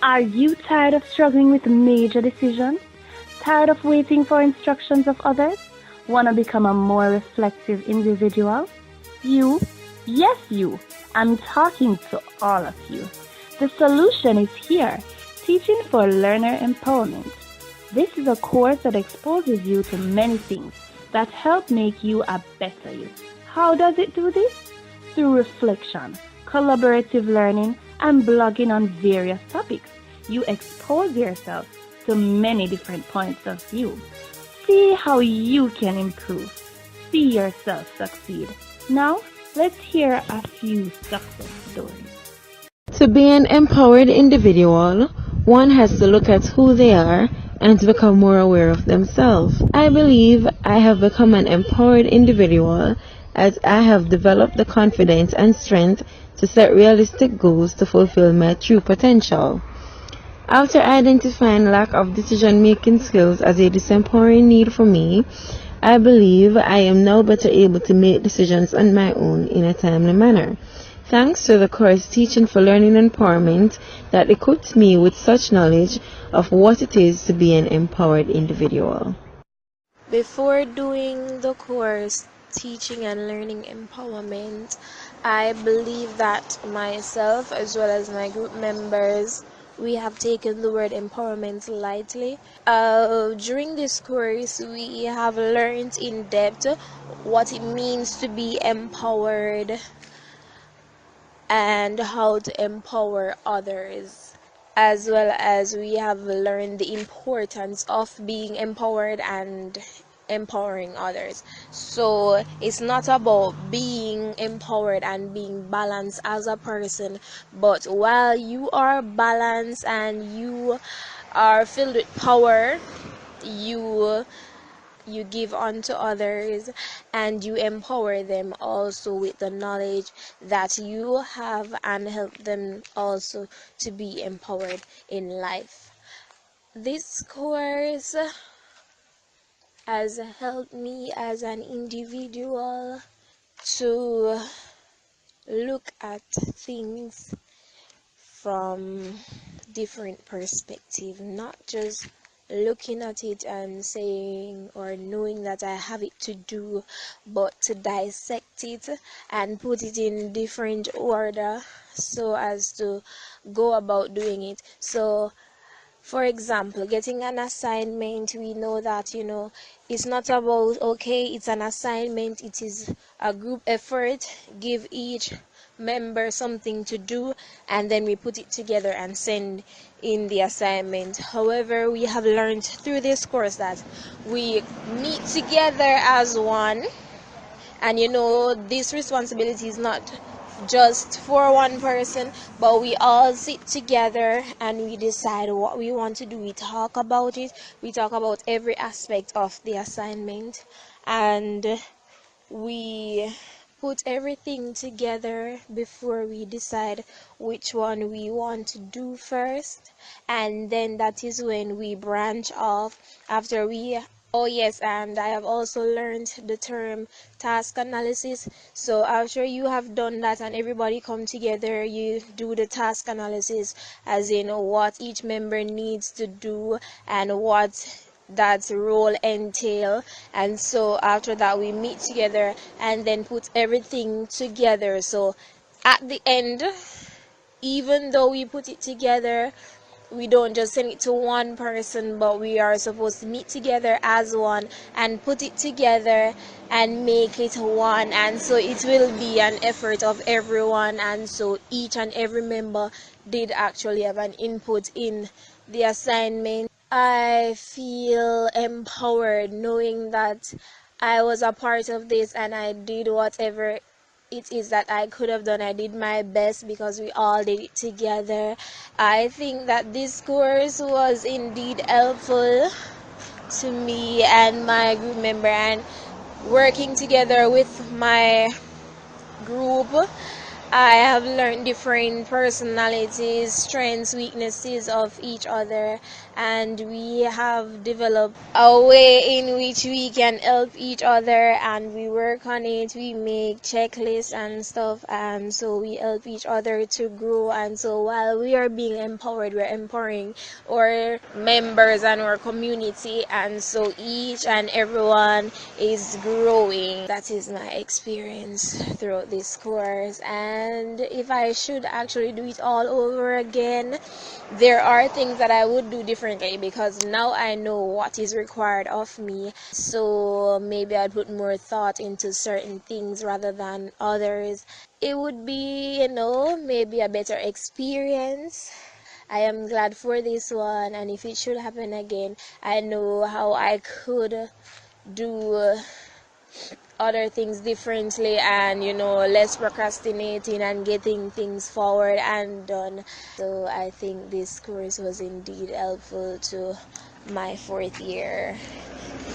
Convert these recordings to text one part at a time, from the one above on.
Are you tired of struggling with major decisions? Tired of waiting for instructions of others? Want to become a more reflective individual? You, yes, you. I'm talking to all of you. The solution is here. Teaching for Learner Empowerment. This is a course that exposes you to many things that help make you a better you. How does it do this? Through reflection, collaborative learning, and blogging on various topics. You expose yourself to many different points of view. See how you can improve. See yourself succeed. Now, let's hear a few success stories. To be an empowered individual, one has to look at who they are and to become more aware of themselves. I believe I have become an empowered individual as I have developed the confidence and strength to set realistic goals to fulfill my true potential. After identifying lack of decision-making skills as a disempowering need for me, I believe I am now better able to make decisions on my own in a timely manner. Thanks to the course Teaching for Learning Empowerment that equipped me with such knowledge of what it is to be an empowered individual. Before doing the course Teaching and Learning Empowerment, I believe that myself as well as my group members, we have taken the word empowerment lightly. During this course, we have learned in depth what it means to be empowered and how to empower others, as well as we have learned the importance of being empowered and empowering others. So it's not about being empowered and being balanced as a person, but while you are balanced and you are filled with power, you give unto others and you empower them also with the knowledge that you have and help them also to be empowered in life. This course has helped me as an individual to look at things from different perspective, not just looking at it and saying or knowing that I have it to do, but to dissect it and put it in different order so as to go about doing it. So for example, getting an assignment, we know that, it's not about, okay, it's an assignment, it is a group effort, give each member something to do, and then we put it together and send in the assignment. However, we have learned through this course that we meet together as one, and this responsibility is not just for one person, but we all sit together and we decide what we want to do. We talk about it, we talk about every aspect of the assignment, and we put everything together before we decide which one we want to do first, and then that is when we branch off after we Oh yes, and I have also learned the term task analysis. So after you have done that and everybody come together, you do the task analysis, as in what each member needs to do and what that role entail. And so after that we meet together and then put everything together. So at the end, even though we put it together, we don't just send it to one person, but we are supposed to meet together as one and put it together and make it one. And so it will be an effort of everyone, and so each and every member did actually have an input in the assignment. I feel empowered knowing that I was a part of this and I did whatever it is that I could have done. I did my best because we all did it together. I think that this course was indeed helpful to me and my group member, and working together with my group I have learned different personalities, strengths, weaknesses of each other, and we have developed a way in which we can help each other, and we work on it. We make checklists and stuff, and so we help each other to grow. And so while we are being empowered, we're empowering our members and our community, and so each and everyone is growing. That is my experience throughout this course, and if I should actually do it all over again, there are things that I would do differently because now I know what is required of me. So maybe I'd put more thought into certain things rather than others. It would be, maybe a better experience. I am glad for this one, and if it should happen again, I know how I could do other things differently, and less procrastinating and getting things forward and done. So I think this course was indeed helpful to my fourth year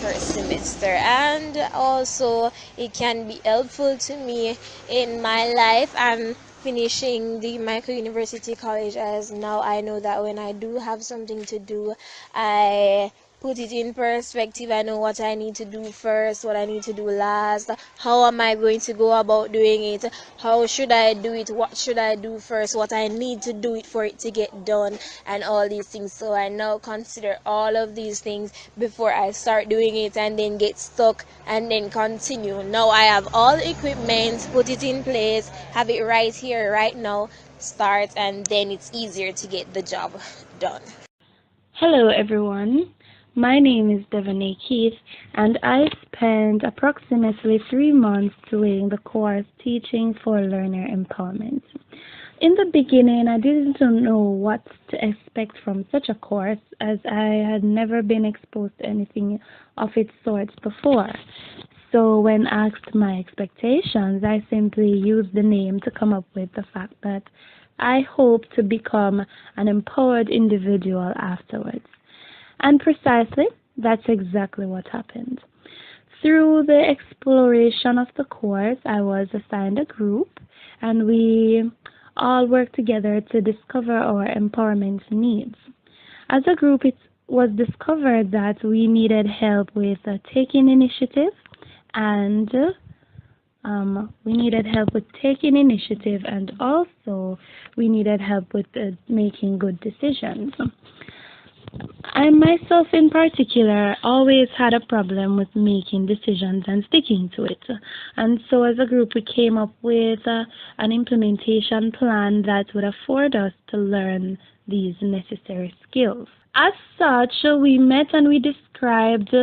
first semester, and also it can be helpful to me in my life and finishing the micro university college, as now I know that when I do have something to do, I put it in perspective. I know what I need to do first, what I need to do last, how am I going to go about doing it, how should I do it, what should I do first, what I need to do it for it to get done, and all these things. So I now consider all of these things before I start doing it and then get stuck and then continue. Now I have all the equipment, put it in place, have it right here, right now, start, and then it's easier to get the job done. Hello everyone, my name is Devoneau Keith, and I spent approximately 3 months doing the course Teaching for Learner Empowerment. In the beginning, I didn't know what to expect from such a course, as I had never been exposed to anything of its sort before. So when asked my expectations, I simply used the name to come up with the fact that I hope to become an empowered individual afterwards. And precisely, that's exactly what happened. Through the exploration of the course, I was assigned a group, and we all worked together to discover our empowerment needs. As a group, it was discovered that we needed help with taking initiative, and also we needed help with making good decisions. I myself in particular always had a problem with making decisions and sticking to it. And so as a group we came up with an implementation plan that would afford us to learn these necessary skills. As such, we met and we described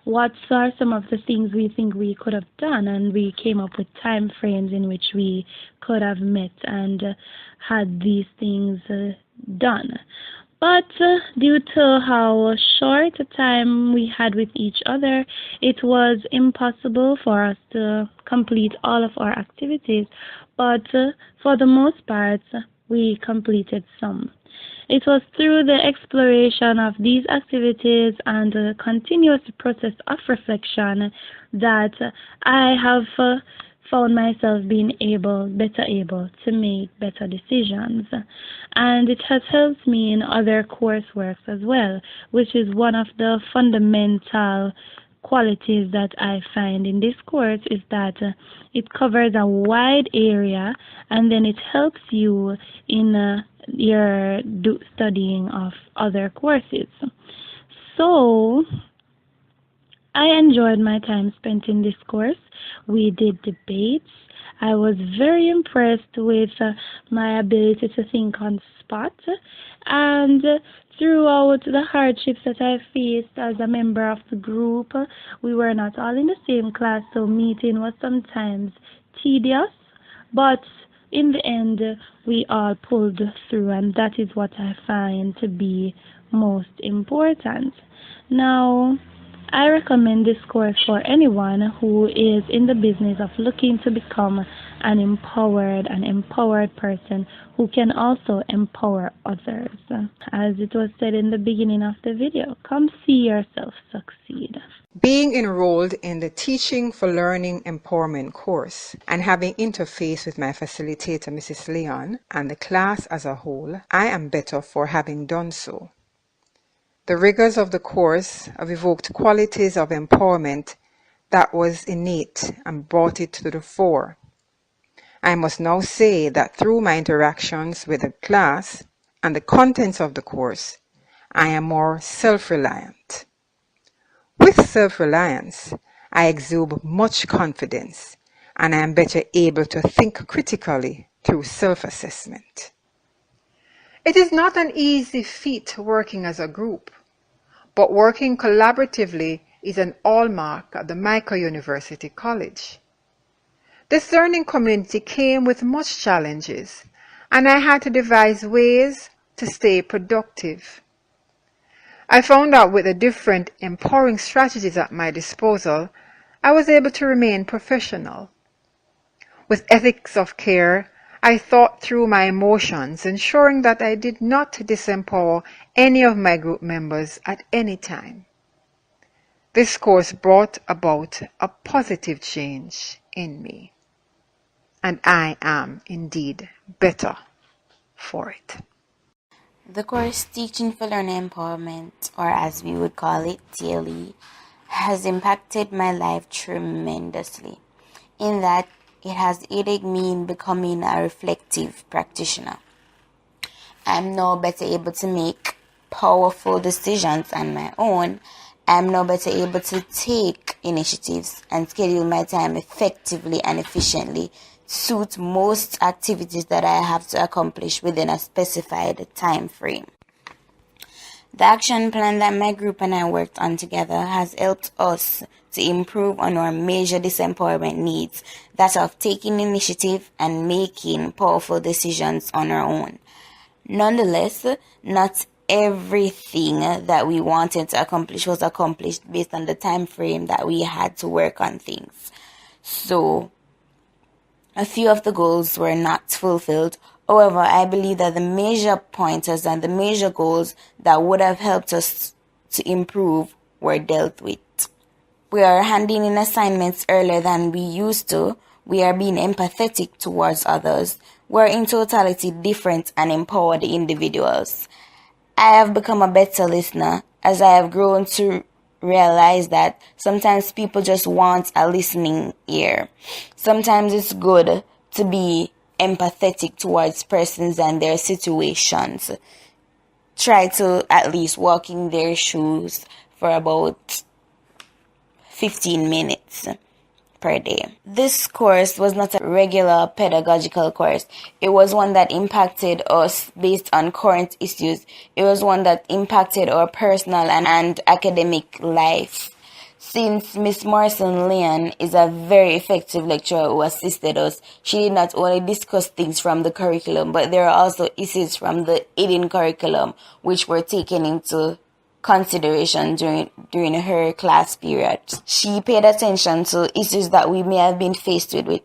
what are some of the things we think we could have done, and we came up with time frames in which we could have met and had these things done. But due to how short a time we had with each other, it was impossible for us to complete all of our activities. But for the most part, we completed some. It was through the exploration of these activities and the continuous process of reflection that I have found myself being better able to make better decisions. And it has helped me in other courseworks as well, which is one of the fundamental qualities that I find in this course, is that it covers a wide area, and then it helps you in your studying of other courses. So I enjoyed my time spent in this course. We did debates. I was very impressed with my ability to think on the spot, and throughout the hardships that I faced as a member of the group, we were not all in the same class, so meeting was sometimes tedious, but in the end we all pulled through, and that is what I find to be most important. Now, I recommend this course for anyone who is in the business of looking to become an empowered person who can also empower others. As it was said in the beginning of the video, come see yourself succeed. Being enrolled in the Teaching for Learning Empowerment course and having interfaced with my facilitator, Mrs. Leon, and the class as a whole, I am better for having done so. The rigors of the course have evoked qualities of empowerment that was innate and brought it to the fore. I must now say that through my interactions with the class and the contents of the course, I am more self-reliant. With self-reliance, I exude much confidence and I am better able to think critically through self-assessment. It is not an easy feat working as a group, but working collaboratively is an hallmark at the Micro-University College. This learning community came with much challenges, and I had to devise ways to stay productive. I found out with the different empowering strategies at my disposal, I was able to remain professional. With ethics of care, I thought through my emotions, ensuring that I did not disempower any of my group members at any time. This course brought about a positive change in me, and I am indeed better for it. The course Teaching for Learning Empowerment, or as we would call it, TLE, has impacted my life tremendously, in that it has aided me in becoming a reflective practitioner. I am now better able to make powerful decisions on my own. I am now better able to take initiatives and schedule my time effectively and efficiently to suit most activities that I have to accomplish within a specified time frame. The action plan that my group and I worked on together has helped us to improve on our major disempowerment needs, that of taking initiative and making powerful decisions on our own. Nonetheless, not everything that we wanted to accomplish was accomplished based on the time frame that we had to work on things. So, a few of the goals were not fulfilled. However, I believe that the major pointers and the major goals that would have helped us to improve were dealt with. We are handing in assignments earlier than we used to. We are being empathetic towards others. We're in totality different and empowered individuals. I have become a better listener as I have grown to realize that sometimes people just want a listening ear. Sometimes it's good to be empathetic towards persons and their situations. Try to at least walk in their shoes for about 15 minutes per day. This course was not a regular pedagogical course. It was one that impacted us based on current issues. It was one that impacted our personal and academic life. Since Miss Morrison Leon is a very effective lecturer who assisted us, she did not only discuss things from the curriculum, but there are also issues from the hidden curriculum which were taken into consideration during her class period. She paid attention to issues that we may have been faced with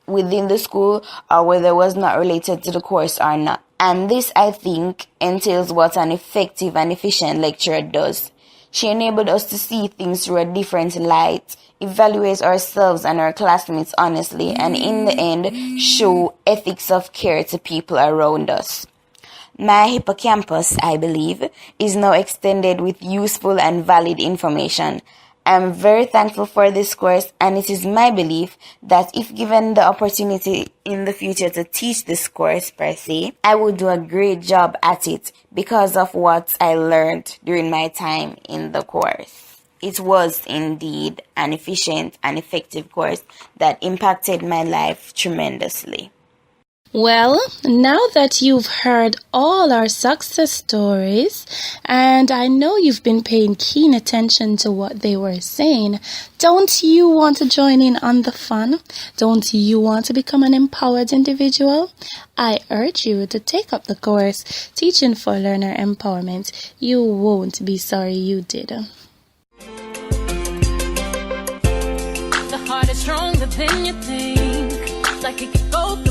within the school, or whether it was not related to the course or not. And this, I think, entails what an effective and efficient lecturer does. She enabled us to see things through a different light, evaluate ourselves and our classmates honestly, and in the end, show ethics of care to people around us. My hippocampus, I believe, is now extended with useful and valid information. I am very thankful for this course, and it is my belief that if given the opportunity in the future to teach this course per se, I would do a great job at it because of what I learned during my time in the course. It was indeed an efficient and effective course that impacted my life tremendously. Well, now that you've heard all our success stories, and I know you've been paying keen attention to what they were saying, don't you want to join in on the fun? Don't you want to become an empowered individual? I urge you to take up the course, Teaching for Learner Empowerment. You won't be sorry you did. but it's stronger than you think. Like it could go